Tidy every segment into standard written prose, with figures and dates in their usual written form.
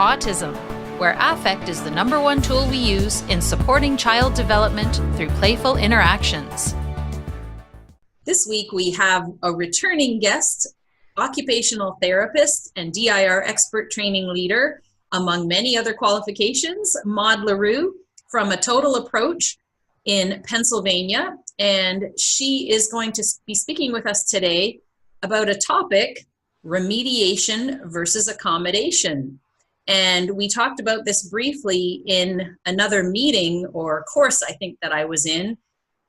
Autism, where affect is the #1 tool we use in supporting child development through playful interactions. This week we have a returning guest, occupational therapist and DIR expert training leader, among many other qualifications, Maude Le Roux from A Total Approach in Pennsylvania. And she is going to be speaking with us today about a topic, remediation versus accommodation. And we talked about this briefly in another meeting or course I think that I was in.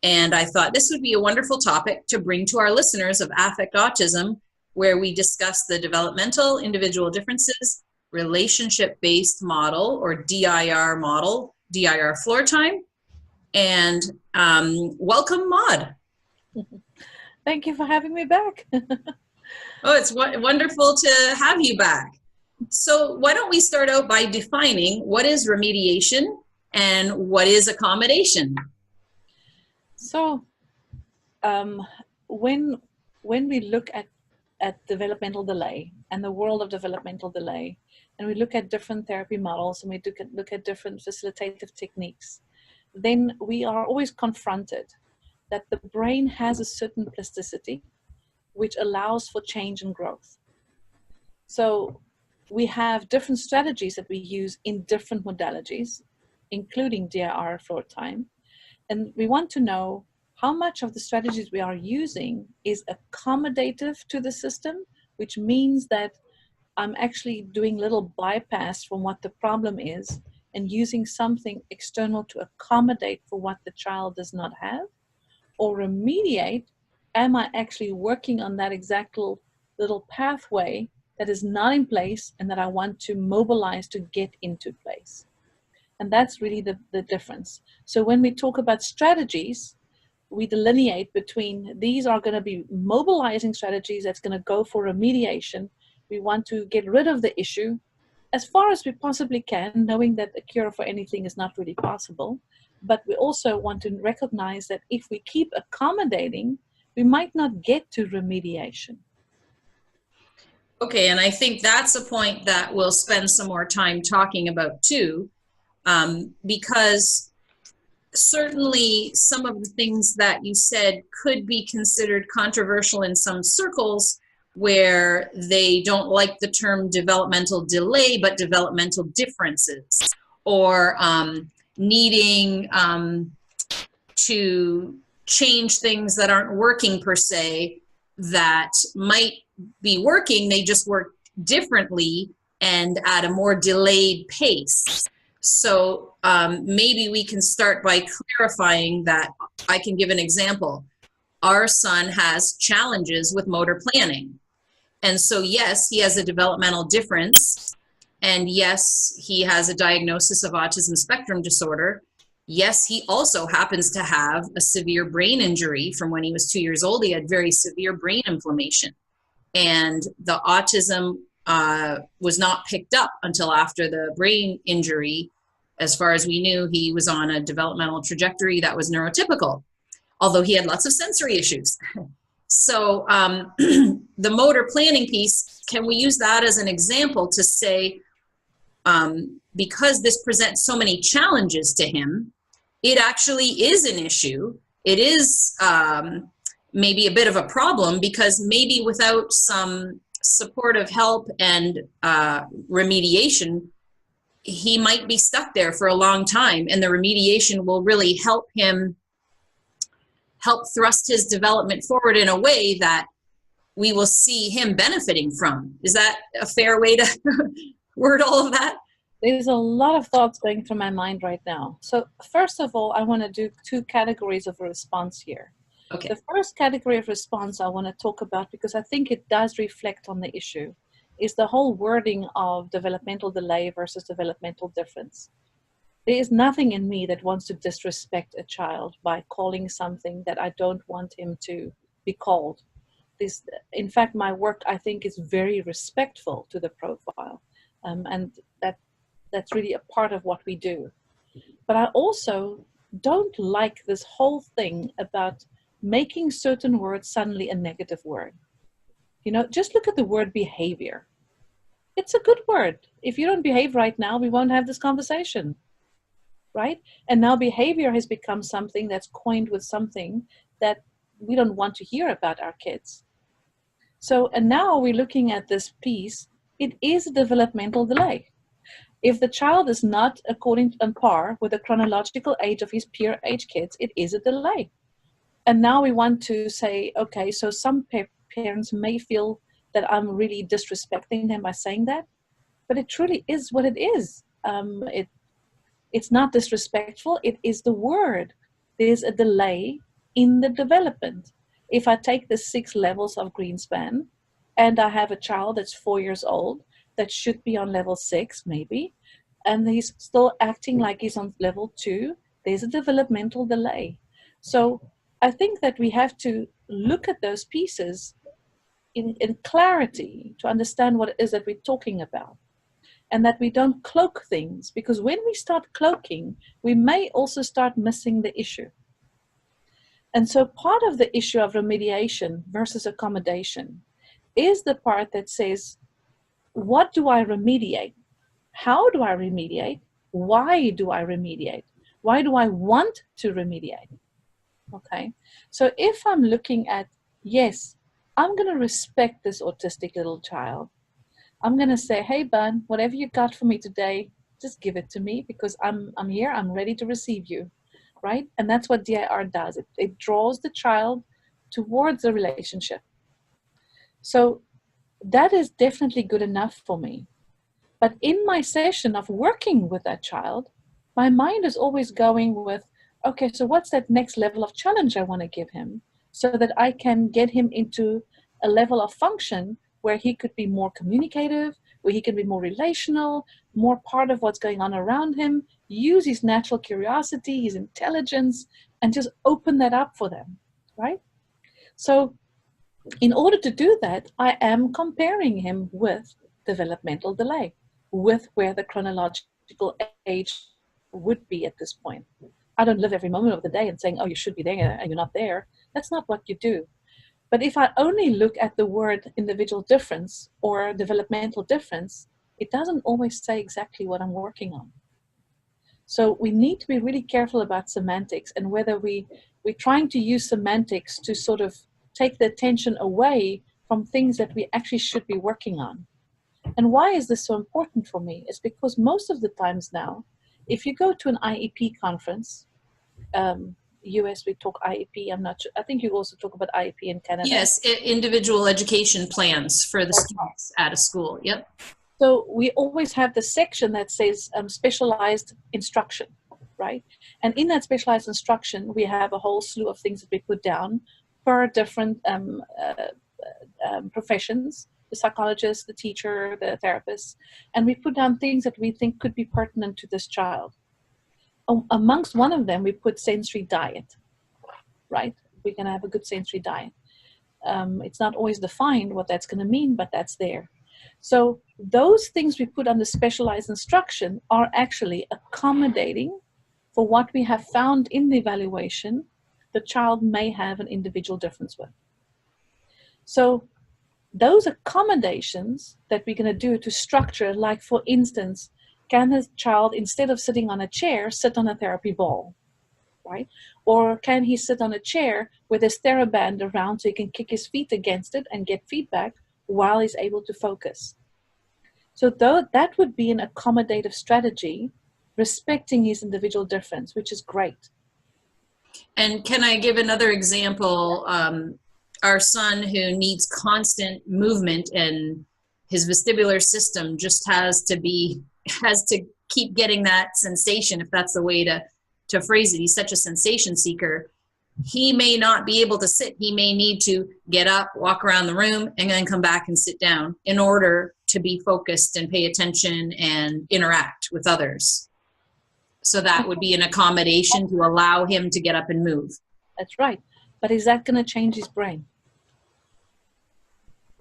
And I thought this would be a wonderful topic to bring to our listeners of Affect Autism, where we discuss the developmental individual differences, relationship-based model or DIR model, DIR floor time. And welcome, Maude. Thank you for having me back. Oh, it's wonderful to have you back. So why don't we start out by defining what is remediation and what is accommodation? So when we look at developmental delay and the world of developmental delay, and we look at different therapy models and we look at different facilitative techniques, then we are always confronted that the brain has a certain plasticity which allows for change and growth. So we have different strategies that we use in different modalities, including DIR floor time. And we want to know how much of the strategies we are using is accommodative to the system, which means that I'm actually doing little bypass from what the problem is and using something external to accommodate for what the child does not have, or remediate, am I actually working on that exact little pathway that is not in place and that I want to mobilize to get into place. And that's really the difference. So when we talk about strategies, we delineate between these are going to be mobilizing strategies that's going to go for remediation. We want to get rid of the issue as far as we possibly can, knowing that a cure for anything is not really possible. But we also want to recognize that if we keep accommodating, we might not get to remediation. Okay, and I think that's a point that we'll spend some more time talking about too. Because certainly some of the things that you said could be considered controversial in some circles where they don't like the term developmental delay, but developmental differences, or needing to change things that aren't working per se, that might be working, they just work differently and at a more delayed pace. So maybe we can start by clarifying that. I can give an example. Our son has challenges with motor planning. And so yes, he has a developmental difference. And yes, he has a diagnosis of autism spectrum disorder. Yes, he also happens to have a severe brain injury from when he was 2 years old. He had very severe brain inflammation. And the autism was not picked up until after the brain injury. As far as we knew, he was on a developmental trajectory that was neurotypical, although he had lots of sensory issues. So the motor planning piece, can we use that as an example to say, because this presents so many challenges to him, it actually is an issue. It is maybe a bit of a problem, because maybe without some supportive help and remediation, he might be stuck there for a long time, and the remediation will really help him thrust his development forward in a way that we will see him benefiting from. Is that a fair way to word all of that? There's a lot of thoughts going through my mind right now. So first of all, I want to do two categories of response here. Okay. The first category of response I want to talk about, because I think it does reflect on the issue, is the whole wording of developmental delay versus developmental difference. There is nothing in me that wants to disrespect a child by calling something that I don't want him to be called. In fact, my work, I think, is very respectful to the profile. And that's really a part of what we do. But I also don't like this whole thing about making certain words suddenly a negative word. You know, just look at the word behavior. It's a good word. If you don't behave right now, we won't have this conversation, right? And now behavior has become something that's coined with something that we don't want to hear about our kids. So, and now we're looking at this piece, it is a developmental delay. If the child is not according on par with the chronological age of his peer age kids, it is a delay. And now we want to say, okay, so some parents may feel that I'm really disrespecting them by saying that, but it truly is what it is. It's not disrespectful, it is the word. There's a delay in the development. If I take the 6 levels of Greenspan and I have a child that's 4 years old that should be on level 6 maybe, and he's still acting like he's on level 2, there's a developmental delay. So I think that we have to look at those pieces in clarity to understand what it is that we're talking about, and that we don't cloak things, because when we start cloaking, we may also start missing the issue. And so part of the issue of remediation versus accommodation is the part that says, what do I remediate? How do I remediate? Why do I remediate? Why do I want to remediate? Okay, so if I'm looking at, yes, I'm going to respect this autistic little child. I'm going to say, hey, bud, whatever you got for me today, just give it to me, because I'm here. I'm ready to receive you, right? And that's what DIR does. It draws the child towards a relationship. So that is definitely good enough for me. But in my session of working with that child, my mind is always going with, okay, so what's that next level of challenge I want to give him so that I can get him into a level of function where he could be more communicative, where he can be more relational, more part of what's going on around him, use his natural curiosity, his intelligence, and just open that up for them, right? So in order to do that, I am comparing him with developmental delay, with where the chronological age would be at this point. I don't live every moment of the day and saying, oh, you should be there and you're not there. That's not what you do. But if I only look at the word individual difference or developmental difference, it doesn't always say exactly what I'm working on. So we need to be really careful about semantics, and whether we're trying to use semantics to sort of take the attention away from things that we actually should be working on. And why is this so important for me? It's because most of the times now, if you go to an IEP conference, US we talk IEP, I'm not sure, I think you also talk about IEP in Canada. Yes, individual education plans for the students at a school, yep. So we always have the section that says specialized instruction, right? And in that specialized instruction, we have a whole slew of things that we put down per different professions, the psychologist, the teacher, the therapist, and we put down things that we think could be pertinent to this child. Amongst one of them, we put sensory diet, right? We're going to have a good sensory diet. It's not always defined what that's going to mean, but that's there. So those things we put under specialized instruction are actually accommodating for what we have found in the evaluation the child may have an individual difference with. So those accommodations that we're going to do to structure, like for instance, can the child, instead of sitting on a chair, sit on a therapy ball, right? Or can he sit on a chair with his TheraBand around so he can kick his feet against it and get feedback while he's able to focus? So that would be an accommodative strategy, respecting his individual difference, which is great. And can I give another example? Our son, who needs constant movement, and his vestibular system just has to keep getting that sensation, if that's the way to phrase it. He's such a sensation seeker. He may not be able to sit. He may need to get up, walk around the room, and then come back and sit down in order to be focused and pay attention and interact with others. So that would be an accommodation to allow him to get up and move. That's right. But is that going to change his brain?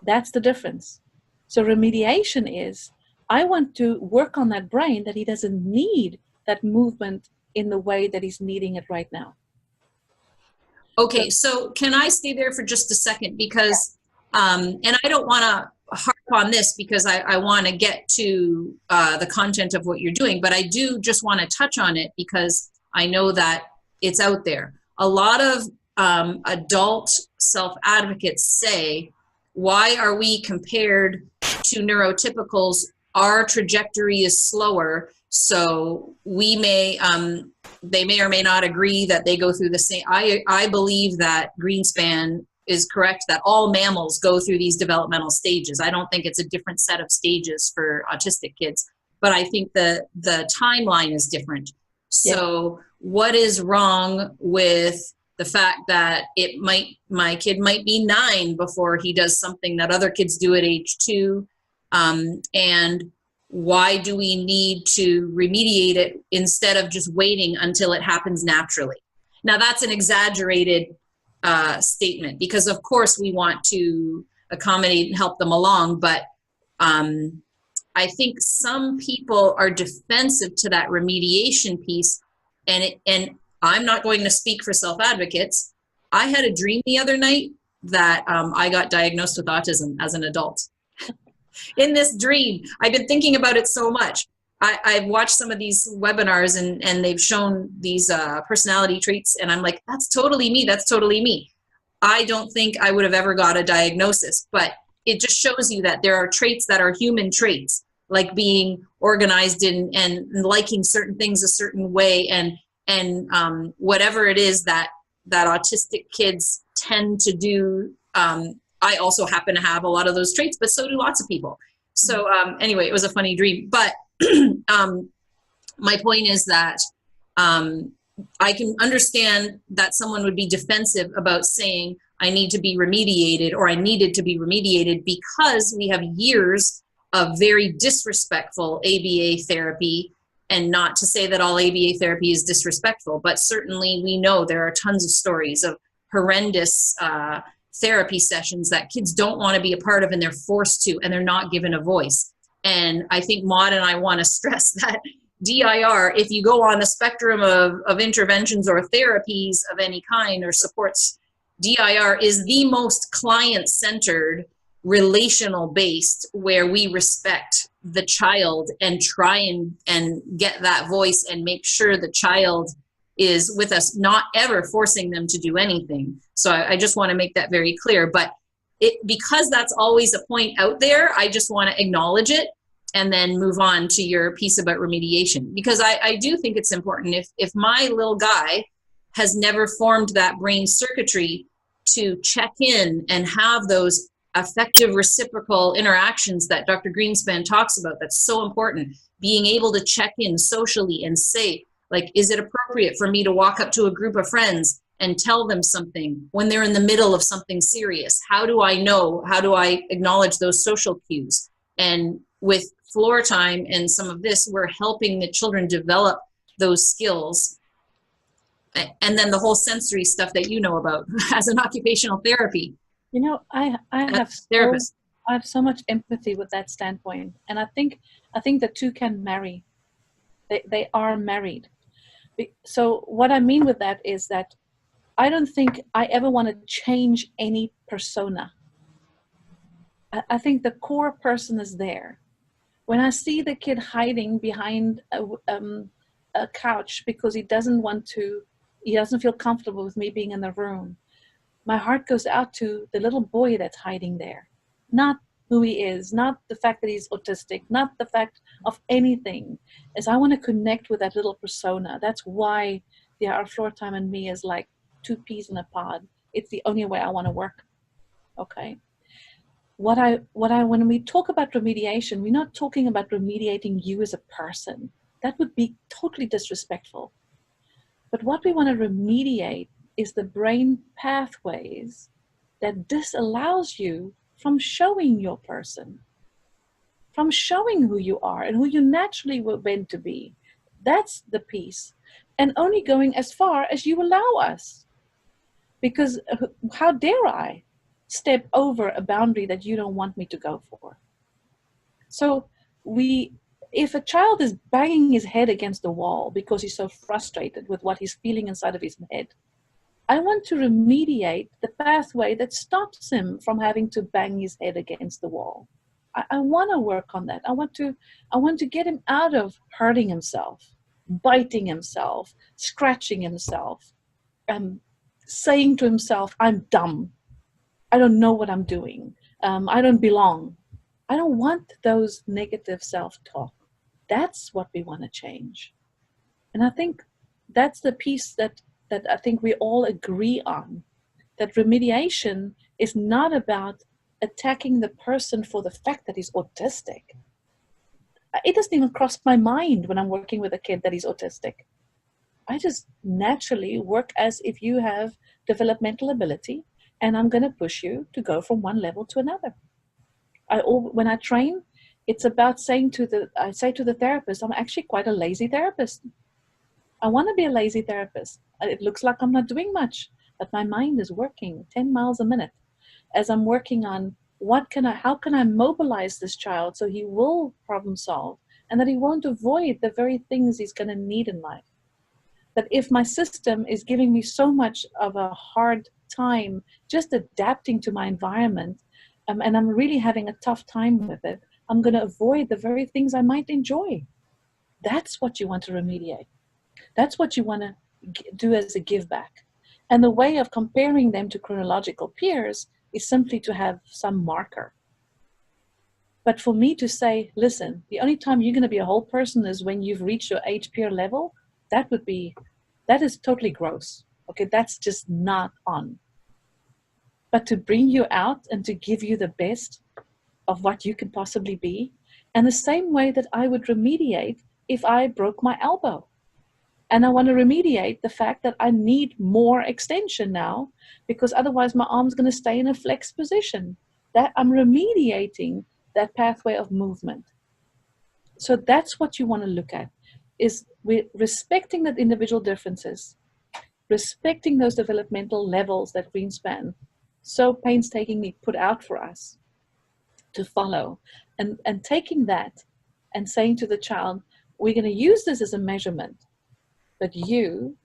That's the difference. So remediation is, I want to work on that brain that he doesn't need that movement in the way that he's needing it right now. Okay, so can I stay there for just a second? Because, and I don't want to harp on this because I want to get to the content of what you're doing, but I do just want to touch on it because I know that it's out there. A lot of adult self-advocates say, why are we compared to neurotypicals? Our trajectory is slower, so we may, they may or may not agree that they go through the same. I believe that Greenspan is correct, that all mammals go through these developmental stages. I don't think it's a different set of stages for autistic kids, but I think the timeline is different. So what is wrong with the fact that my kid might be 9 before he does something that other kids do at age 2? And why do we need to remediate it instead of just waiting until it happens naturally? Now that's an exaggerated statement because of course we want to accommodate and help them along, but I think some people are defensive to that remediation piece, and I'm not going to speak for self-advocates. I had a dream the other night that I got diagnosed with autism as an adult. In this dream, I've been thinking about it so much. I've watched some of these webinars and they've shown these personality traits, and I'm like, that's totally me, that's totally me. I don't think I would have ever got a diagnosis, but it just shows you that there are traits that are human traits, like being organized and liking certain things a certain way, and whatever it is that autistic kids tend to do. I also happen to have a lot of those traits, but so do lots of people. So anyway, it was a funny dream. But my point is that I can understand that someone would be defensive about saying, I need to be remediated, or I needed to be remediated, because we have years of very disrespectful ABA therapy. And not to say that all ABA therapy is disrespectful, but certainly we know there are tons of stories of horrendous therapy sessions that kids don't want to be a part of, and they're forced to, and they're not given a voice. And I think Maude and I want to stress that DIR, if you go on the spectrum of interventions or therapies of any kind or supports, DIR is the most client-centered, relational-based, where we respect the child and try and get that voice and make sure the child is with us, not ever forcing them to do anything. So I just want to make that very clear. But because that's always a point out there, I just want to acknowledge it and then move on to your piece about remediation. Because I do think it's important. If my little guy has never formed that brain circuitry to check in and have those effective reciprocal interactions that Dr. Greenspan talks about, that's so important. Being able to check in socially and say, like, is it appropriate for me to walk up to a group of friends and tell them something when they're in the middle of something serious? How do I know? How do I acknowledge those social cues? And with floor time and some of this, we're helping the children develop those skills. And then the whole sensory stuff that you know about as an occupational therapy. You know, I have so much empathy with that standpoint, and I think the two can marry. They are married. So what I mean with that is that I don't think I ever want to change any persona. I think the core person is there. When I see the kid hiding behind a couch because he doesn't feel comfortable with me being in the room, my heart goes out to the little boy that's hiding there. Not who he is, not the fact that he's autistic, not the fact of anything. As I want to connect with that little persona. That's why DIRFloortime and me is like 2 peas in a pod. It's the only way I want to work. Okay. When we talk about remediation, we're not talking about remediating you as a person. That would be totally disrespectful. But what we want to remediate is the brain pathways that disallows you from showing your person, from showing who you are and who you naturally were meant to be. That's the piece. And only going as far as you allow us. Because how dare I step over a boundary that you don't want me to go for? So if a child is banging his head against the wall because he's so frustrated with what he's feeling inside of his head, I want to remediate the pathway that stops him from having to bang his head against the wall. I want to work on that. I want to get him out of hurting himself, biting himself, scratching himself, saying to himself, I'm dumb. I don't know what I'm doing. I don't belong. I don't want those negative self-talk. That's what we want to change. And I think that's the piece that I think we all agree on, that remediation is not about attacking the person for the fact that he's autistic. It doesn't even cross my mind when I'm working with a kid that he's autistic. I just naturally work as if you have developmental ability, and I'm going to push you to go from one level to another. When I train, it's about I say to the therapist, I'm actually quite a lazy therapist. I want to be a lazy therapist. It looks like I'm not doing much, but my mind is working 10 miles a minute as I'm working on how can I mobilize this child so he will problem solve and that he won't avoid the very things he's going to need in life. That if my system is giving me so much of a hard time just adapting to my environment, and I'm really having a tough time with it, I'm going to avoid the very things I might enjoy. That's what you want to remediate. That's what you want to do as a give back. And the way of comparing them to chronological peers is simply to have some marker. But for me to say, listen, the only time you're going to be a whole person is when you've reached your age peer level, that is totally gross. Okay, that's just not on. But to bring you out and to give you the best of what you can possibly be, and the same way that I would remediate if I broke my elbow. And I want to remediate the fact that I need more extension now, because otherwise my arm's going to stay in a flex position. That I'm remediating that pathway of movement. So that's what you want to look at, is we're respecting that individual differences, respecting those developmental levels that Greenspan so painstakingly put out for us to follow, and taking that and saying to the child, we're going to use this as a measurement, but you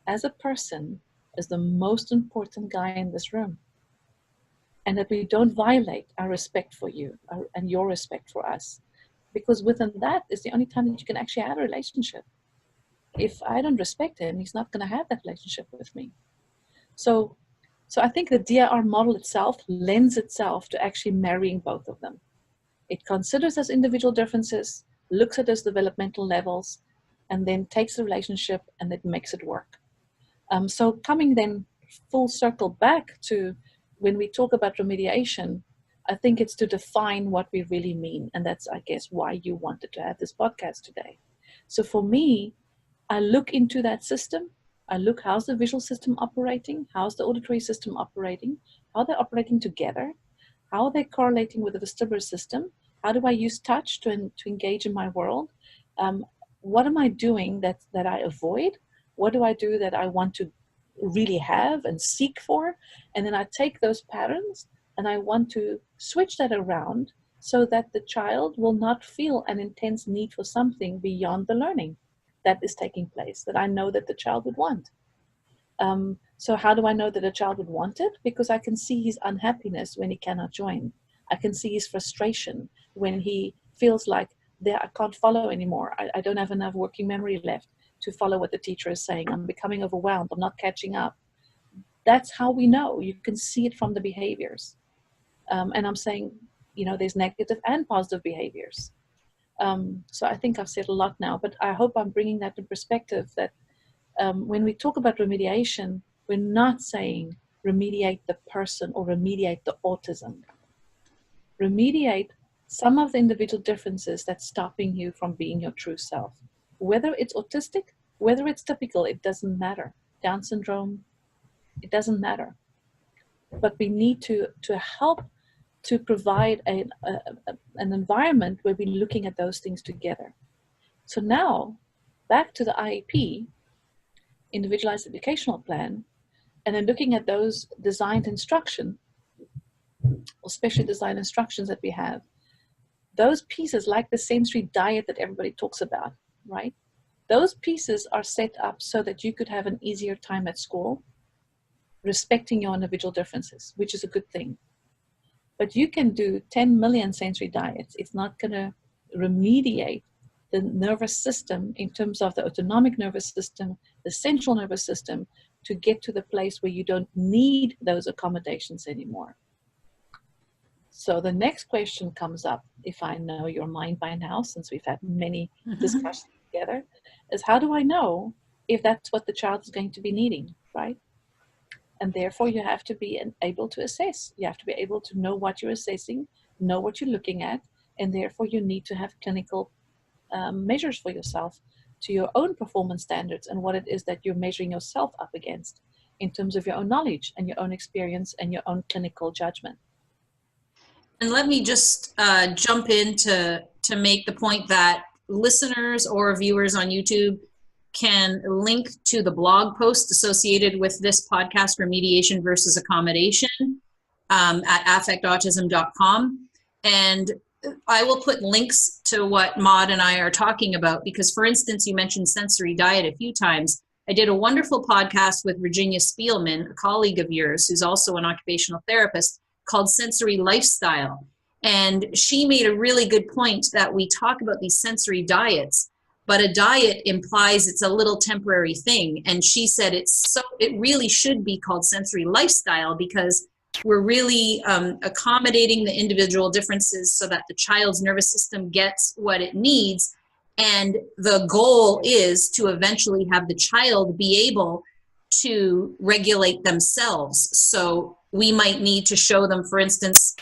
as a person is the most important guy in this room, and that we don't violate our respect for you and your respect for us, because within that is the only time that you can actually have a relationship. If I don't respect him, he's not going to have that relationship with me. So I think the DIR model itself lends itself to actually marrying both of them. It considers those individual differences, looks at those developmental levels, and then takes the relationship and it makes it work. So coming then full circle back to when we talk about remediation, I think it's to define what we really mean. And that's, I guess, why you wanted to have this podcast today. So for me, I look into that system. I look, how's the visual system operating? How's the auditory system operating? How are they operating together? How are they correlating with the vestibular system? How do I use touch to engage in my world? What am I doing that I avoid? What do I do that I want to really have and seek for? And then I take those patterns and I want to switch that around so that the child will not feel an intense need for something beyond the learning that is taking place, that I know that the child would want. So how do I know that a child would want it? Because I can see his unhappiness when he cannot join. I can see his frustration when he feels like I can't follow anymore. I don't have enough working memory left to follow what the teacher is saying. I'm becoming overwhelmed. I'm not catching up. That's how we know. You can see it from the behaviors. And I'm saying, there's negative and positive behaviors. So I think I've said a lot now, but I hope I'm bringing that in perspective, that when we talk about remediation, we're not saying remediate the person or remediate the autism. Remediate some of the individual differences that's stopping you from being your true self. Whether it's autistic, whether it's typical, it doesn't matter. Down syndrome, it doesn't matter. But we need to help to provide an environment where we're looking at those things together. So now, back to the IEP, Individualized Educational Plan, and then looking at those designed instruction, or specially designed instructions that we have, those pieces, like the sensory diet that everybody talks about, right? Those pieces are set up so that you could have an easier time at school, respecting your individual differences, which is a good thing. But you can do 10 million sensory diets. It's not going to remediate the nervous system in terms of the autonomic nervous system, the central nervous system, to get to the place where you don't need those accommodations anymore. So the next question comes up, if I know your mind by now, since we've had many discussions together, is how do I know if that's what the child is going to be needing, right? And therefore you have to be able to assess. You have to be able to know what you're assessing, know what you're looking at, and therefore you need to have clinical measures for yourself to your own performance standards and what it is that you're measuring yourself up against in terms of your own knowledge and your own experience and your own clinical judgment. And let me just jump in to make the point that listeners or viewers on YouTube can link to the blog post associated with this podcast, Remediation versus Accommodation, at affectautism.com. And I will put links to what Maude and I are talking about because, for instance, you mentioned sensory diet a few times. I did a wonderful podcast with Virginia Spielman, a colleague of yours, who's also an occupational therapist, called Sensory Lifestyle. And she made a really good point that we talk about these sensory diets, but a diet implies it's a little temporary thing. And she said it really should be called sensory lifestyle because we're really accommodating the individual differences so that the child's nervous system gets what it needs. And the goal is to eventually have the child be able to regulate themselves. So we might need to show them, for instance,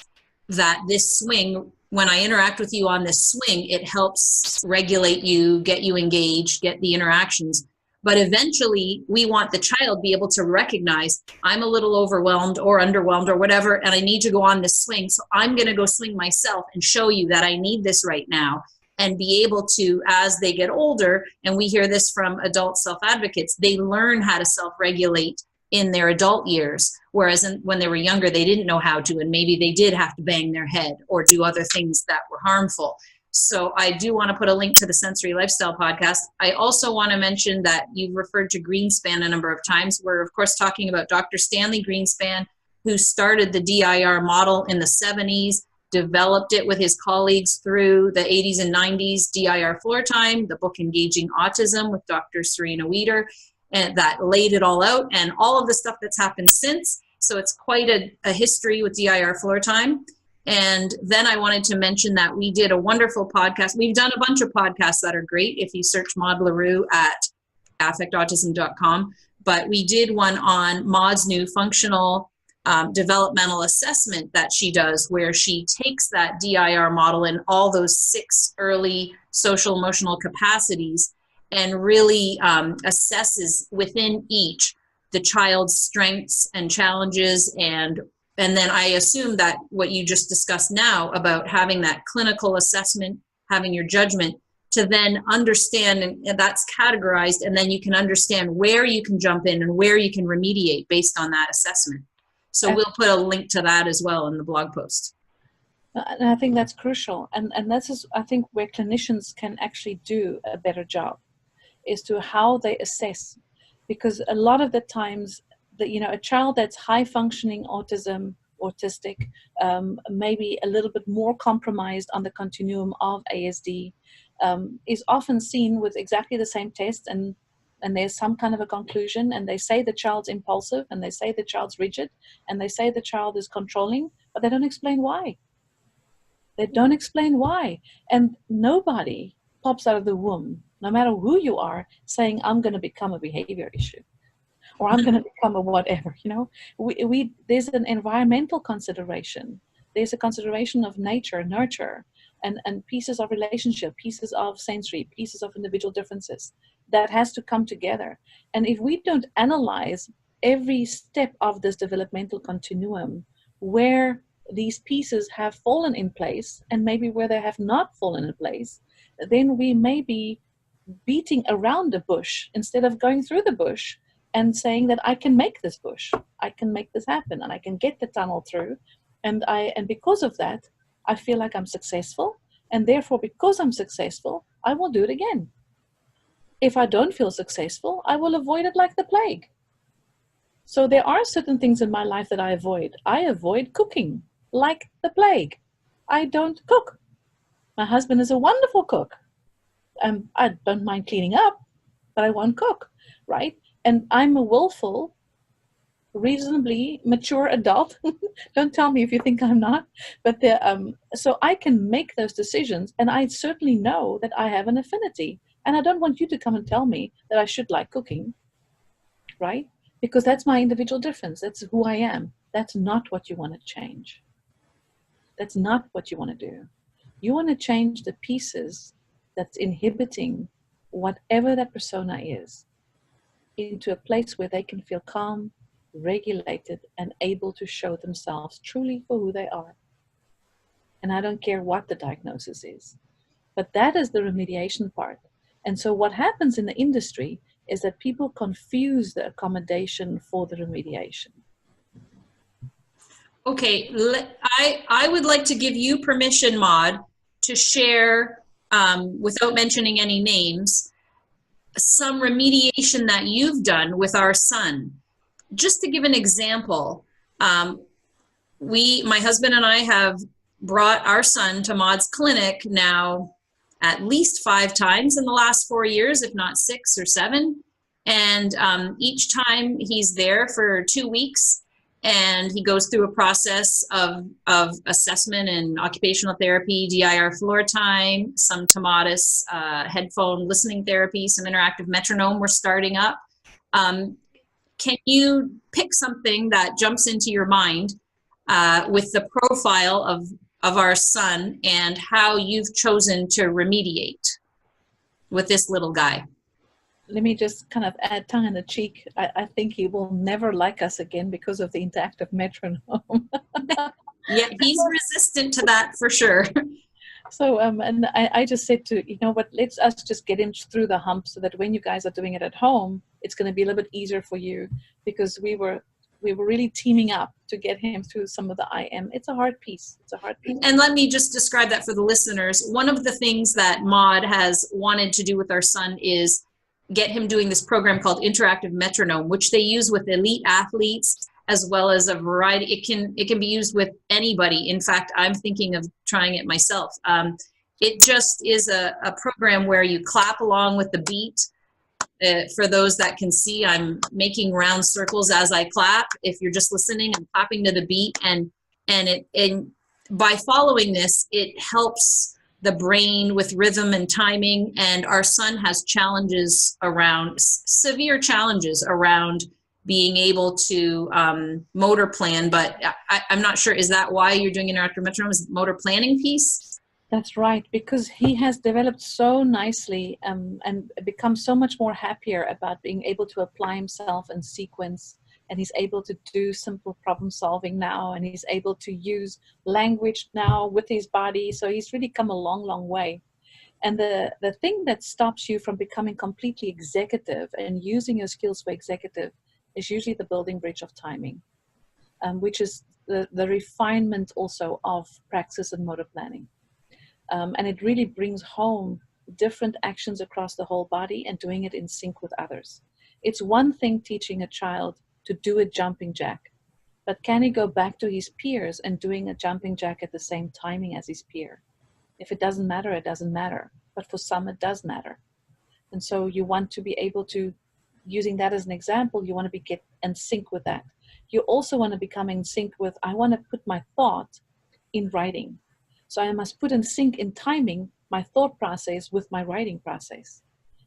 that this swing, when I interact with you on this swing, it helps regulate you, get you engaged, get the interactions. But eventually we want the child be able to recognize I'm a little overwhelmed or underwhelmed or whatever, and I need to go on this swing. So I'm going to go swing myself and show you that I need this right now, and be able to, as they get older, and we hear this from adult self-advocates, they learn how to self-regulate in their adult years. Whereas when they were younger, they didn't know how to, and maybe they did have to bang their head or do other things that were harmful. So I do want to put a link to the Sensory Lifestyle podcast. I also want to mention that you've referred to Greenspan a number of times. We're, of course, talking about Dr. Stanley Greenspan, who started the DIR model in the 70s, developed it with his colleagues through the 80s and 90s, DIRFloortime, the book Engaging Autism with Dr. Serena Wieder, and that laid it all out, and all of the stuff that's happened since. So it's quite a history with DIRFloortime. And then I wanted to mention that we did a wonderful podcast. We've done a bunch of podcasts that are great if you search Maude Le Roux at affectautism.com. But we did one on Maude's new functional developmental assessment that she does, where she takes that DIR model and all those 6 early social emotional capacities and really assesses within each the child's strengths and challenges. And then I assume that what you just discussed now about having that clinical assessment, having your judgment, to then understand, and that's categorized, and then you can understand where you can jump in and where you can remediate based on that assessment. So we'll put a link to that as well in the blog post. And I think that's crucial. And this is, I think, where clinicians can actually do a better job, is to how they assess. Because a lot of the times, a child that's high functioning autistic, maybe a little bit more compromised on the continuum of ASD, is often seen with exactly the same test, and there's some kind of a conclusion, and they say the child's impulsive, and they say the child's rigid, and they say the child is controlling, but they don't explain why. They don't explain why. And nobody pops out of the womb, no matter who you are, saying, I'm going to become a behavior issue, or I'm going to become a whatever. There's an environmental consideration. There's a consideration of nature, nurture, and pieces of relationship, pieces of sensory, pieces of individual differences that has to come together. And if we don't analyze every step of this developmental continuum, where these pieces have fallen in place and maybe where they have not fallen in place, then we may be beating around the bush instead of going through the bush and saying that I can make this bush, I can make this happen, and I can get the tunnel through. And because of that, I feel like I'm successful, and therefore, because I'm successful, I will do it again. If I don't feel successful, I will avoid it like the plague. So there are certain things in my life that I avoid. I avoid cooking. like the plague. I don't cook. My husband is a wonderful cook. I don't mind cleaning up, but I won't cook, right? And I'm a willful, reasonably mature adult. Don't tell me if you think I'm not. But so I can make those decisions, and I certainly know that I have an affinity. And I don't want you to come and tell me that I should like cooking, right? Because that's my individual difference. That's who I am. That's not what you want to change. That's not what you want to do. You want to change the pieces that's inhibiting whatever that persona is into a place where they can feel calm, regulated, and able to show themselves truly for who they are. And I don't care what the diagnosis is. But that is the remediation part. And so what happens in the industry is that people confuse the accommodation for the remediation. Okay, I would like to give you permission, Maude, to share, without mentioning any names, some remediation that you've done with our son. Just to give an example, my husband and I have brought our son to Maude's clinic now at least 5 times in the last 4 years, if not 6 or 7. And each time he's there for 2 weeks, and he goes through a process of assessment and occupational therapy, DIRFloortime, some Tomatis, headphone listening therapy, some interactive metronome we're starting up. Can you pick something that jumps into your mind with the profile of our son and how you've chosen to remediate with this little guy? Let me just kind of add tongue in the cheek. I think he will never like us again because of the interactive metronome. Yeah, he's resistant to that for sure. So, and I just said to, you know what, let's us just get him through the hump so that when you guys are doing it at home, it's going to be a little bit easier for you, because we were really teaming up to get him through some of the IM. It's a hard piece. It's a hard piece. And let me just describe that for the listeners. One of the things that Maude has wanted to do with our son is get him doing this program called interactive metronome, which they use with elite athletes as well as a variety. It can be used with anybody. In fact, I'm thinking of trying it myself. It just is a program where you clap along with the beat. For those that can see, I'm making round circles as I clap. If you're just listening, I'm clapping to the beat, and by following this, it helps the brain with rhythm and timing. And our son has challenges around, severe challenges around being able to motor plan, but I'm not sure, is that why you're doing interactive metronome, is the motor planning piece? That's right, because he has developed so nicely and become so much more happier about being able to apply himself in sequence, and he's able to do simple problem solving now, and he's able to use language now with his body. So he's really come a long, long way. And the thing that stops you from becoming completely executive and using your skills for executive is usually the building bridge of timing, which is the refinement also of praxis and motor planning. And it really brings home different actions across the whole body and doing it in sync with others. It's one thing teaching a child to do a jumping jack, but can he go back to his peers and doing a jumping jack at the same timing as his peer? If it doesn't matter, it doesn't matter. But for some, it does matter. And so you want to be able to, using that as an example, you want to get in sync with that. You also want to become in sync with, I want to put my thought in writing. So I must put in sync in timing my thought process with my writing process.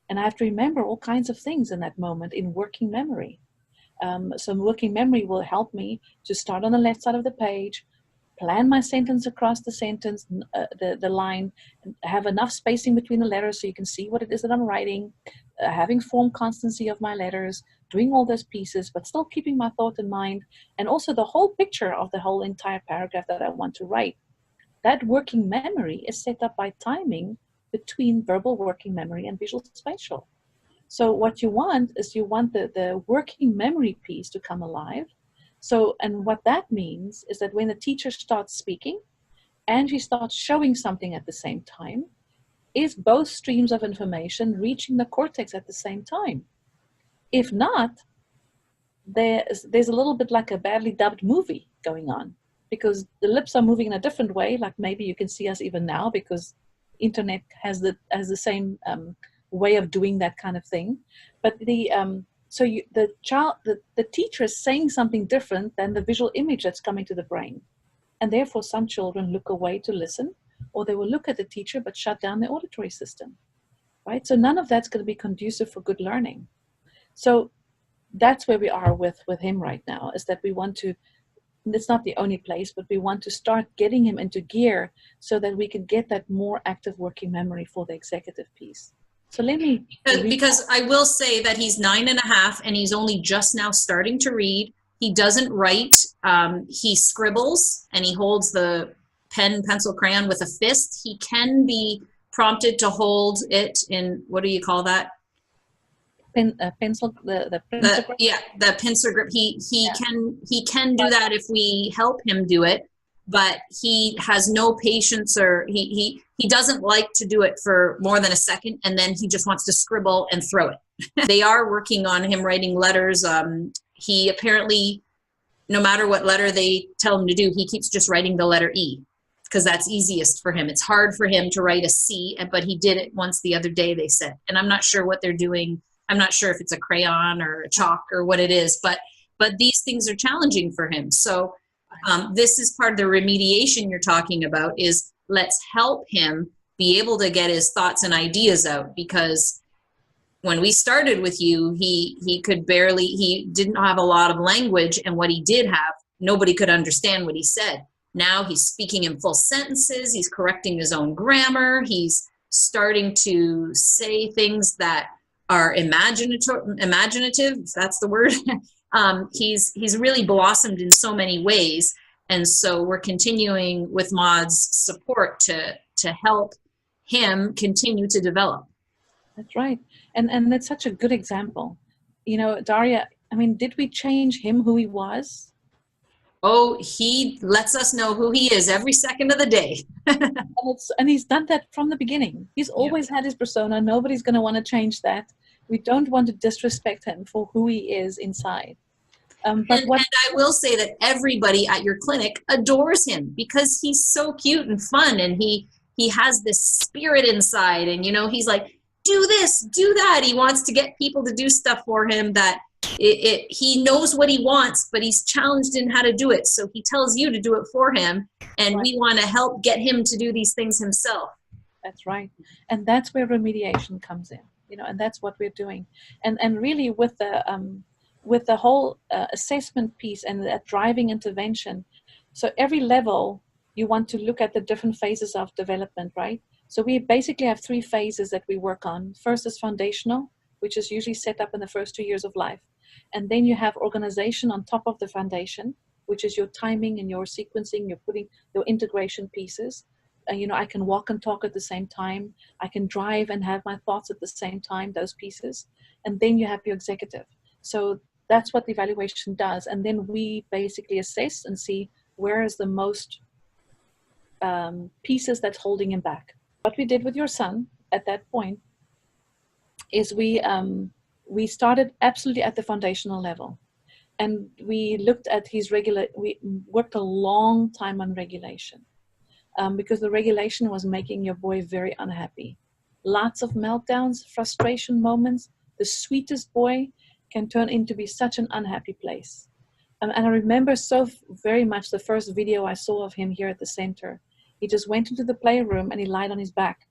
And I have to remember all kinds of things in that moment in working memory. So working memory will help me to start on the left side of the page, plan my sentence across the sentence, the line, and have enough spacing between the letters so you can see what it is that I'm writing, having form constancy of my letters, doing all those pieces, but still keeping my thought in mind, and also the whole picture of the whole entire paragraph that I want to write. That working memory is set up by timing between verbal working memory and visual spatial. So what you want is the working memory piece to come alive. So, and what that means is that when the teacher starts speaking and she starts showing something at the same time, is both streams of information reaching the cortex at the same time? If not, there's a little bit like a badly dubbed movie going on. because the lips are moving in a different way. Like maybe you can see us even now because internet has the same way of doing that kind of thing. But the teacher is saying something different than the visual image that's coming to the brain. And therefore some children look away to listen, or they will look at the teacher but shut down their auditory system, right? So none of that's going to be conducive for good learning. So that's where we are with him right now, is that we want to, it's not the only place, but we want to start getting him into gear so that we can get that more active working memory for the executive piece. So let me... Because I will say that he's 9.5 and he's only just now starting to read. He doesn't write. He scribbles and he holds the pen, pencil, crayon with a fist. He can be prompted to hold it in, what do you call that? Pencil, the grip. Yeah, the pincer grip. He can do that if we help him do it, but he has no patience, or he doesn't like to do it for more than a second, and then he just wants to scribble and throw it. They are working on him writing letters. He apparently, no matter what letter they tell him to do, he keeps just writing the letter E, because that's easiest for him. It's hard for him to write a C, but he did it once the other day, they said. And I'm not sure what they're doing. I'm not sure if it's a crayon or a chalk or what it is, but these things are challenging for him. So this is part of the remediation you're talking about, is let's help him be able to get his thoughts and ideas out, because when we started with you, he could barely, he didn't have a lot of language, and what he did have, nobody could understand what he said. Now he's speaking in full sentences, he's correcting his own grammar, he's starting to say things that are imaginative, if that's the word. He's really blossomed in so many ways, and so we're continuing with Maude's support to help him continue to develop. That's right. And that's such a good example. You know, Daria, I mean, did we change him who he was? Oh, he lets us know who he is every second of the day. And he's done that from the beginning. He's always had his persona. Nobody's going to want to change that. We don't want to disrespect him for who he is inside. And I will say that everybody at your clinic adores him, because he's so cute and fun, and he has this spirit inside, and, you know, he's like, do this, do that. He wants to get people to do stuff for him that he knows what he wants, but he's challenged in how to do it. So he tells you to do it for him, and we want to help get him to do these things himself. That's right. And that's where remediation comes in, you know, and that's what we're doing. And really with the whole assessment piece and that driving intervention. So every level, you want to look at the different phases of development, right? So we basically have 3 phases that we work on. First is foundational, which is usually set up in the first 2 years of life. And then you have organization on top of the foundation, which is your timing and your sequencing, you're putting your integration pieces. You know, I can walk and talk at the same time. I can drive and have my thoughts at the same time, those pieces. And then you have your executive. So that's what the evaluation does. And then we basically assess and see where is the most pieces that's holding him back. What we did with your son at that point is we started absolutely at the foundational level. And we looked at we worked a long time on regulation. Because the regulation was making your boy very unhappy. Lots of meltdowns, frustration moments. The sweetest boy can turn into be such an unhappy place. And I remember so very much the first video I saw of him here at the center. He just went into the playroom and he lied on his back.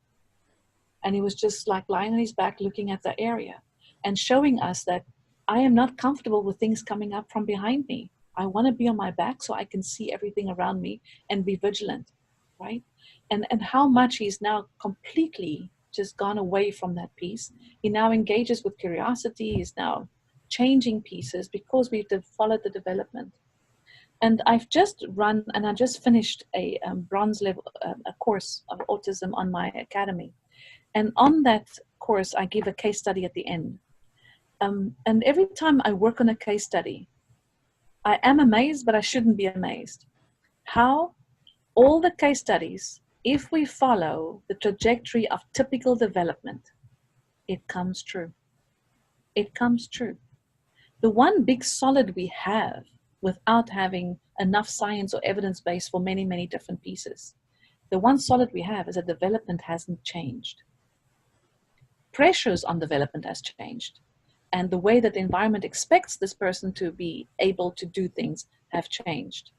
And he was just like lying on his back looking at the area and showing us that I am not comfortable with things coming up from behind me. I want to be on my back so I can see everything around me and be vigilant. Right? And how much he's now completely just gone away from that piece. He now engages with curiosity. He's now changing pieces because we've followed the development. And I've just run, and I just finished a bronze level a course of autism on my academy. And on that course, I give a case study at the end. And every time I work on a case study, I am amazed, but I shouldn't be amazed. How all the case studies, if we follow the trajectory of typical development, it comes true. It comes true. The one big solid we have without having enough science or evidence base for many, many different pieces. The one solid we have is that development hasn't changed. Pressures on development has changed. And the way that the environment expects this person to be able to do things have changed.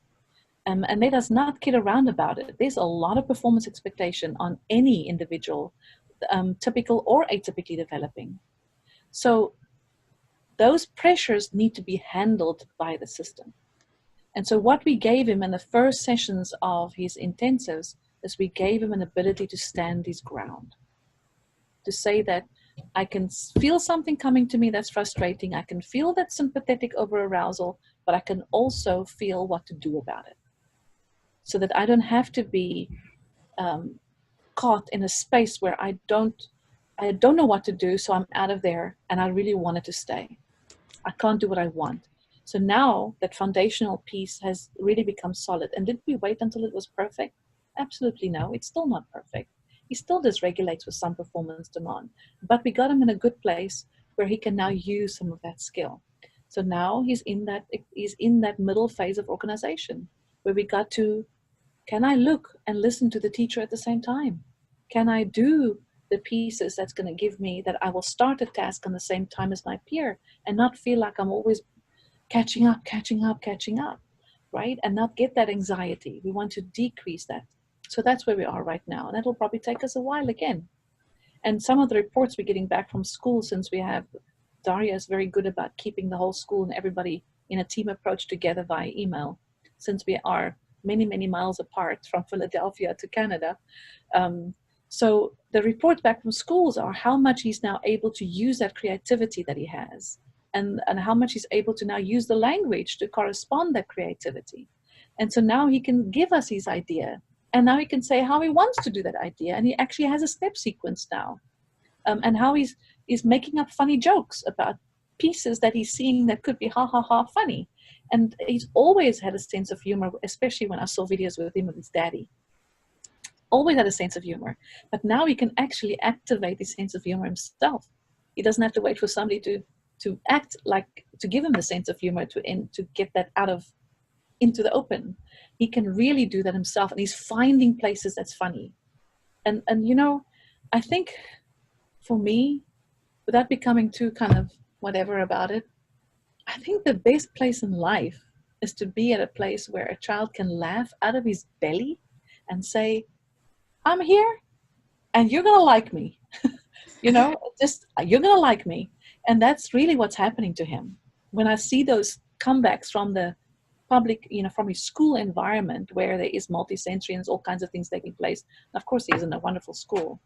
And let us not kid around about it. There's a lot of performance expectation on any individual, typical or atypically developing. So those pressures need to be handled by the system. And so what we gave him in the first sessions of his intensives is we gave him an ability to stand his ground. To say that I can feel something coming to me that's frustrating. I can feel that sympathetic over-arousal, but I can also feel what to do about it. So that I don't have to be caught in a space where I don't know what to do, so I'm out of there and I really wanted to stay. I can't do what I want. So now that foundational piece has really become solid. And did we wait until it was perfect? Absolutely no. It's still not perfect. He still dysregulates with some performance demand. But we got him in a good place where he can now use some of that skill. So now he's in that middle phase of organization where we got to, can I look and listen to the teacher at the same time? Can I do the pieces that's going to give me that I will start a task on the same time as my peer and not feel like I'm always catching up, right? And not get that anxiety. We want to decrease that. So that's where we are right now. And that'll probably take us a while again. And some of the reports we're getting back from school, since we have, Daria is very good about keeping the whole school and everybody in a team approach together via email, since we are many, many miles apart from Philadelphia to Canada. So the reports back from schools are how much he's now able to use that creativity that he has, and how much he's able to now use the language to correspond that creativity. And so now he can give us his idea, and now he can say how he wants to do that idea, and he actually has a step sequence now, and how he's making up funny jokes about pieces that he's seeing that could be ha ha ha funny. And he's always had a sense of humor, especially when I saw videos with him with his daddy. Always had a sense of humor, but now he can actually activate his sense of humor himself. He doesn't have to wait for somebody to act like, to give him the sense of humor to get that into the open. He can really do that himself, and he's finding places that's funny. And you know, I think for me, without becoming too kind of whatever about it, I think the best place in life is to be at a place where a child can laugh out of his belly and say, I'm here and you're going to like me. You know, just, you're going to like me. And that's really what's happening to him. When I see those comebacks from the public, you know, from his school environment where there is multisensory and all kinds of things taking place. Of course, he's in a wonderful school.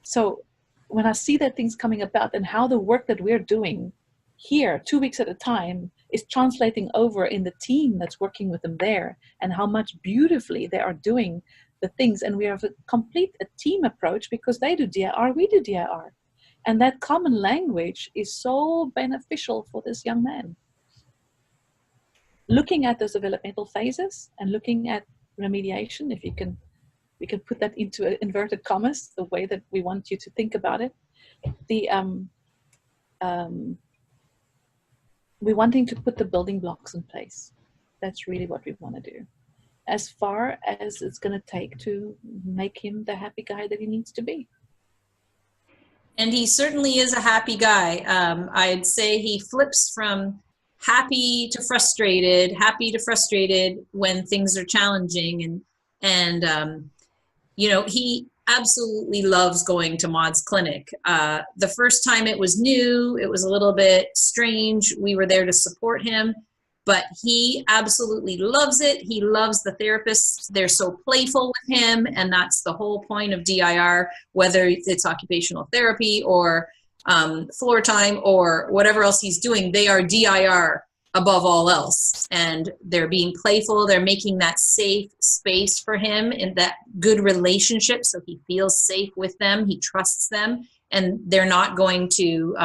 So when I see that things coming about and how the work that we're doing here 2 weeks at a time is translating over in the team that's working with them there, and how much beautifully they are doing the things. And we have a team approach because they do DIR, we do DIR. And that common language is so beneficial for this young man. Looking at those developmental phases and looking at remediation, if you can, we can put that into inverted commas, the way that we want you to think about it. We're wanting to put the building blocks in place. That's really what we want to do, as far as it's going to take to make him the happy guy that he needs to be. And he certainly is a happy guy. I'd say he flips from happy to frustrated when things are challenging. And you know, he absolutely loves going to Maude's clinic. The first time it was new, it was a little bit strange. We were there to support him, but he absolutely loves it. He loves the therapists. They're so playful with him, and that's the whole point of DIR, whether it's occupational therapy or floor time or whatever else he's doing. They are DIR above all else, and they're being playful. They're making that safe space for him and that good relationship, so he feels safe with them, he trusts them, and they're not going to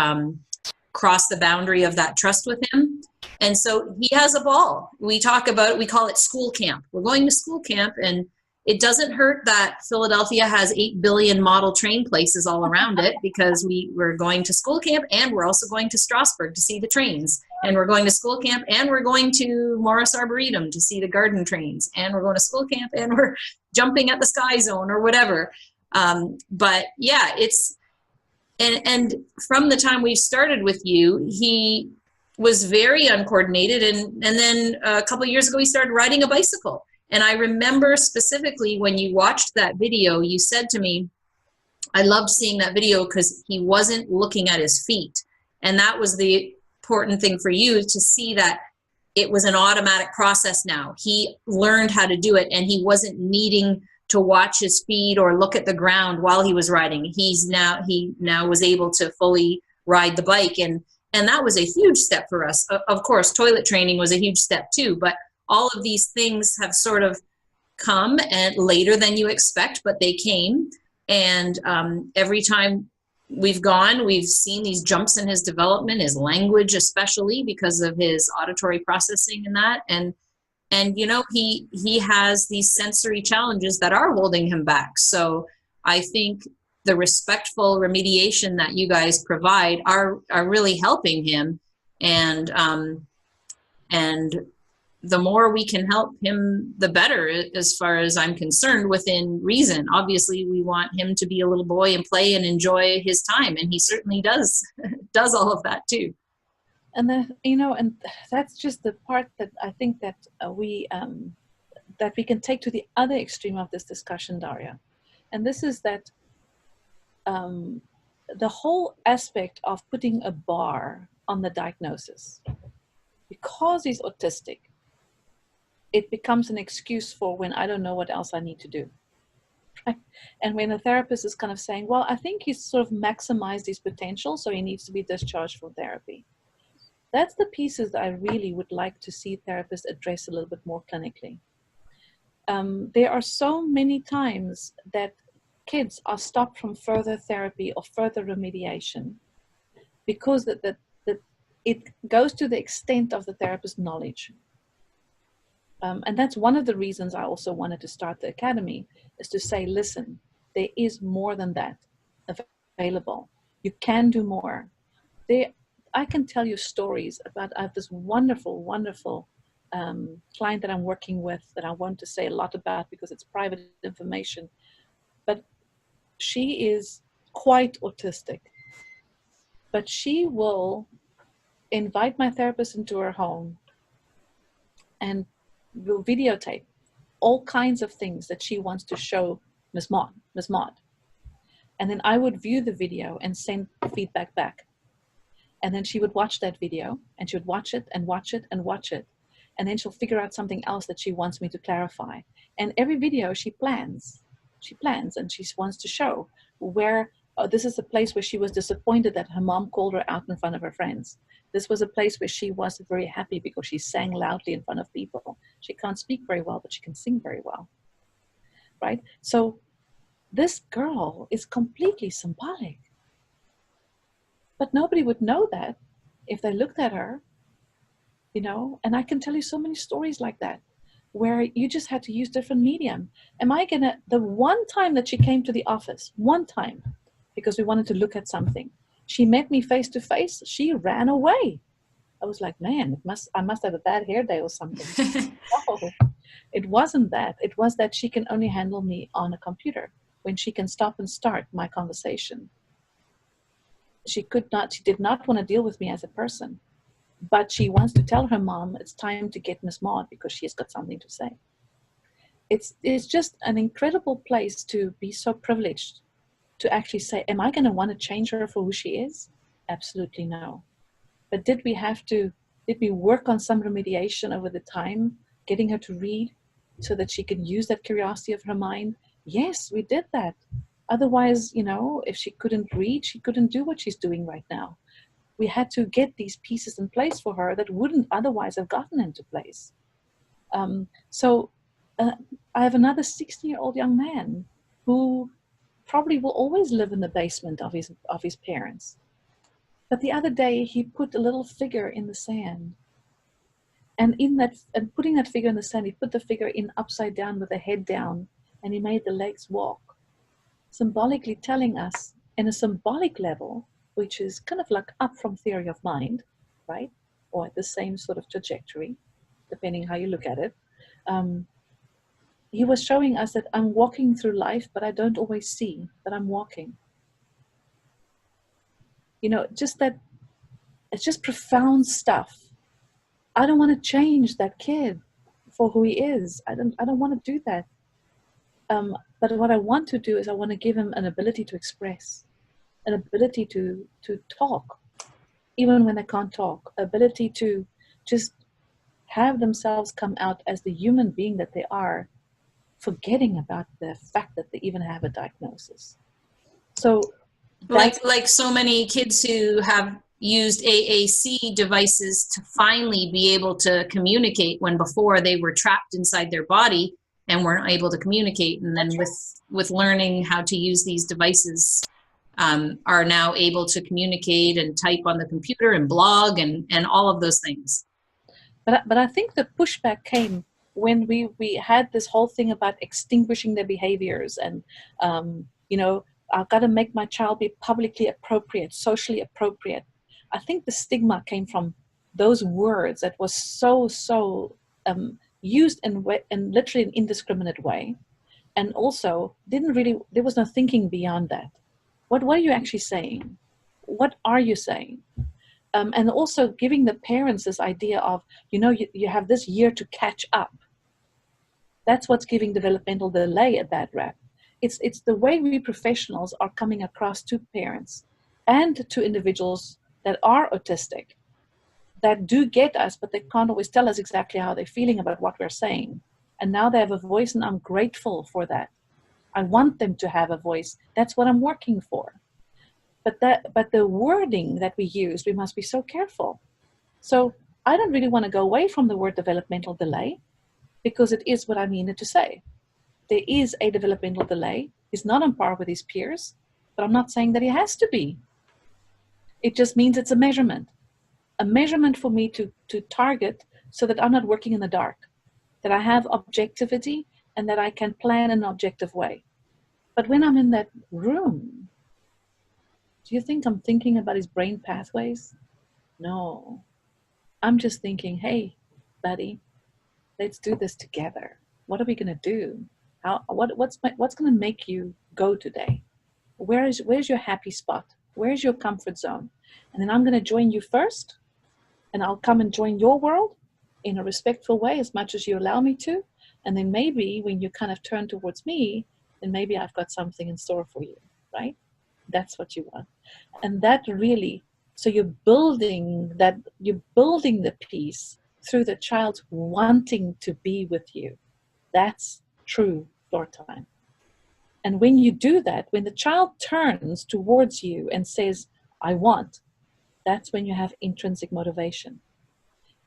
cross the boundary of that trust with him. And so he has a ball. We talk about it, we call it school camp. We're going to school camp, and it doesn't hurt that Philadelphia has 8 billion model train places all around it, because we're going to school camp and we're also going to Strasbourg to see the trains. and we're going to school camp, and we're going to Morris Arboretum to see the garden trains, and we're going to school camp, and we're jumping at the Sky Zone or whatever. But yeah, it's, and from the time we started with you, he was very uncoordinated. And then a couple of years ago, he started riding a bicycle. And I remember specifically when you watched that video, you said to me, I loved seeing that video because he wasn't looking at his feet. And that was the important thing for you, to see that it was an automatic process now. He learned how to do it, and he wasn't needing to watch his feet or look at the ground while he was riding. He now was able to fully ride the bike. And that was a huge step for us. Of course, toilet training was a huge step too, but all of these things have sort of come and later than you expect, but they came. And every time we've gone, we've seen these jumps in his development, his language, especially because of his auditory processing and that. And you know, he has these sensory challenges that are holding him back. So I think the respectful remediation that you guys provide are really helping him. And the more we can help him, the better, as far as I'm concerned, within reason. Obviously, we want him to be a little boy and play and enjoy his time, and he certainly does all of that too. And and that's just the part that I think that we can take to the other extreme of this discussion, Daria. And this is that the whole aspect of putting a bar on the diagnosis, because he's autistic, it becomes an excuse for when I don't know what else I need to do. Right? And when a therapist is kind of saying, well, I think he's sort of maximized his potential, so he needs to be discharged from therapy. That's the pieces that I really would like to see therapists address a little bit more clinically. There are so many times that kids are stopped from further therapy or further remediation because that it goes to the extent of the therapist's knowledge. And that's one of the reasons I also wanted to start the academy, is to say, listen, there is more than that available. You can do more. I can tell you stories about, I have this wonderful, wonderful client that I'm working with that I want to say a lot about because it's private information, but she is quite autistic. But she will invite my therapist into her home and will videotape all kinds of things that she wants to show Miss Maude. And then I would view the video and send feedback back. And then she would watch that video, and she would watch it and watch it and watch it. And then she'll figure out something else that she wants me to clarify. And every video she plans and she wants to show where, this is a place where she was disappointed that her mom called her out in front of her friends. This was a place where she wasn't very happy because she sang loudly in front of people. She can't speak very well, but she can sing very well, right? So this girl is completely symbolic. But nobody would know that if they looked at her, and I can tell you so many stories like that, where you just had to use different medium. The one time that she came to the office, one time, because we wanted to look at something, she met me face to face, she ran away. I was like, man, I must have a bad hair day or something. No, it wasn't that. It was that she can only handle me on a computer when she can stop and start my conversation. She did not want to deal with me as a person, but she wants to tell her mom it's time to get Miss Maude because she has got something to say. It's just an incredible place to be so privileged to actually say, am I going to want to change her for who she is? Absolutely no. But did we work on some remediation over the time, getting her to read so that she can use that curiosity of her mind? Yes, we did that. Otherwise, if she couldn't read, she couldn't do what she's doing right now. We had to get these pieces in place for her that wouldn't otherwise have gotten into place. I have another 16-year-old young man who probably will always live in the basement of his parents. But the other day, he put a little figure in the sand. And putting that figure in the sand, he put the figure in upside down with the head down, and he made the legs walk, symbolically telling us, in a symbolic level, which is kind of like up from theory of mind, right? or at the same sort of trajectory, depending how you look at it. He was showing us that I'm walking through life, but I don't always see that I'm walking. You know, just that, it's just profound stuff. I don't want to change that kid for who he is. I don't want to do that. But what I want to do is I want to give him an ability to express, an ability to talk, even when they can't talk, ability to just have themselves come out as the human being that they are, forgetting about the fact that they even have a diagnosis. So like so many kids who have used AAC devices to finally be able to communicate, when before they were trapped inside their body and weren't able to communicate, and then with learning how to use these devices, are now able to communicate and type on the computer and blog and all of those things. But I think the pushback came when we had this whole thing about extinguishing their behaviors and, you know, I've got to make my child be publicly appropriate, socially appropriate. I think the stigma came from those words that was so used in literally an indiscriminate way. And also there was no thinking beyond that. What are you actually saying? What are you saying? And also giving the parents this idea of, you know, you have this year to catch up. That's what's giving developmental delay a bad rap. It's the way we professionals are coming across to parents and to individuals that are autistic, that do get us, but they can't always tell us exactly how they're feeling about what we're saying. And now they have a voice, and I'm grateful for that. I want them to have a voice. That's what I'm working for. But the wording that we use, we must be so careful. So I don't really want to go away from the word developmental delay, because it is what I mean it to say. There is a developmental delay. He's not on par with his peers, but I'm not saying that he has to be. It just means it's a measurement for me to target, so that I'm not working in the dark, that I have objectivity and that I can plan in an objective way. But when I'm in that room, do you think I'm thinking about his brain pathways? No. I'm just thinking, hey, buddy, let's do this together. What are we going to do? What's going to make you go today? Where's your happy spot? Where's your comfort zone? And then I'm going to join you first, and I'll come and join your world in a respectful way as much as you allow me to. And then maybe when you kind of turn towards me, then maybe I've got something in store for you, right? That's what you want. And that really, so you're building the piece through the child wanting to be with you. That's true floor time. And when you do that, when the child turns towards you and says, I want, that's when you have intrinsic motivation.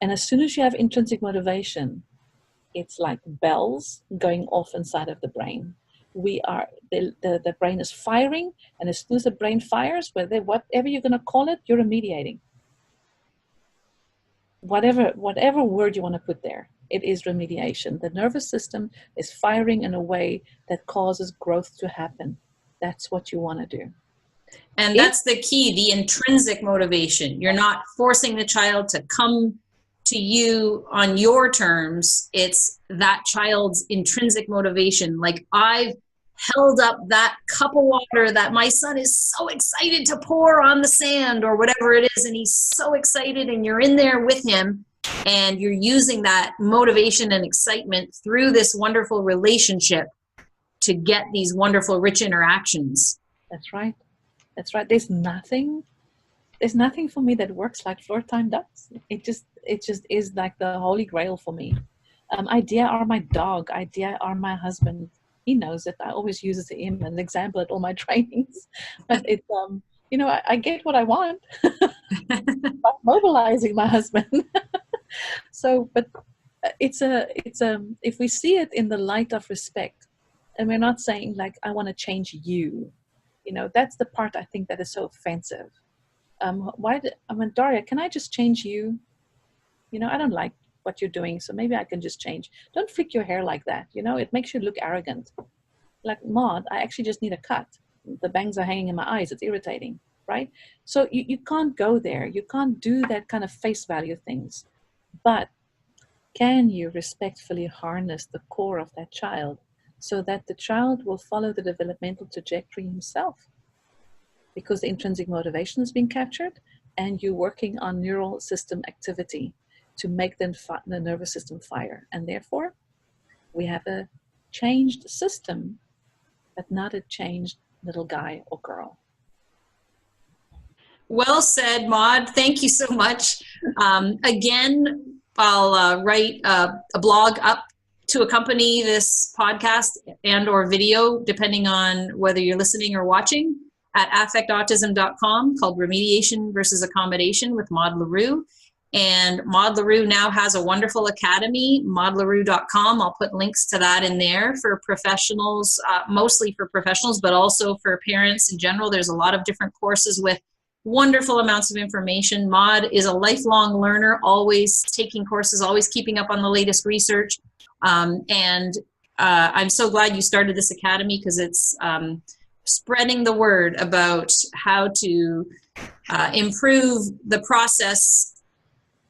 And as soon as you have intrinsic motivation, it's like bells going off inside of the brain. The brain is firing, and as soon as the brain fires, whatever you're going to call it, you're remediating. Whatever word you want to put there, it is remediation. The nervous system is firing in a way that causes growth to happen. That's what you want to do. And that's the key, the intrinsic motivation. You're not forcing the child to come to you on your terms. It's that child's intrinsic motivation. Like, I've held up that cup of water that my son is so excited to pour on the sand or whatever it is, and he's so excited, and you're in there with him, and you're using that motivation and excitement through this wonderful relationship to get these wonderful, rich interactions. That's right. That's right. There's nothing for me that works like floor time does. It just is like the holy grail for me. Idea are my dog. Idea are my husband. He knows it. I always use him as an example at all my trainings. But it's I get what I want by mobilizing my husband. So, but it's if we see it in the light of respect, and we're not saying like, I want to change you. That's the part I think that is so offensive. Daria, can I just change you? I don't like what you're doing, so maybe I can just change. Don't flick your hair like that. It makes you look arrogant. Like, Maude, I actually just need a cut. The bangs are hanging in my eyes. It's irritating. right? So you can't go there. You can't do that kind of face value things. But can you respectfully harness the core of that child so that the child will follow the developmental trajectory himself? Because the intrinsic motivation is being captured and you're working on neural system activity to make the nervous system fire. And therefore, we have a changed system, but not a changed little guy or girl. Well said, Maude. Thank you so much. Again, I'll write a blog up to accompany this podcast and or video, depending on whether you're listening or watching, at affectautism.com, called Remediation versus Accommodation with Maude Le Roux. And Maude Le Roux now has a wonderful academy, maudeleroux.com. I'll put links to that in there for professionals, mostly for professionals, but also for parents in general. There's a lot of different courses with wonderful amounts of information. Maude is a lifelong learner, always taking courses, always keeping up on the latest research. And I'm so glad you started this academy, because it's spreading the word about how to improve the process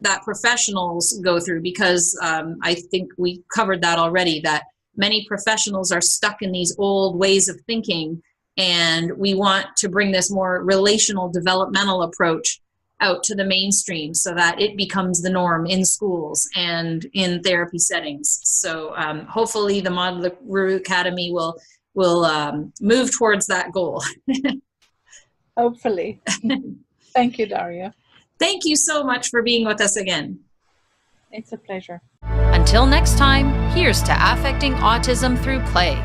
that professionals go through, because I think we covered that already, that many professionals are stuck in these old ways of thinking, and we want to bring this more relational developmental approach out to the mainstream so that it becomes the norm in schools and in therapy settings. So hopefully the Maude Le Roux Academy will move towards that goal. Hopefully. Thank you, Daria. Thank you so much for being with us again. It's a pleasure. Until next time, here's to affecting autism through play.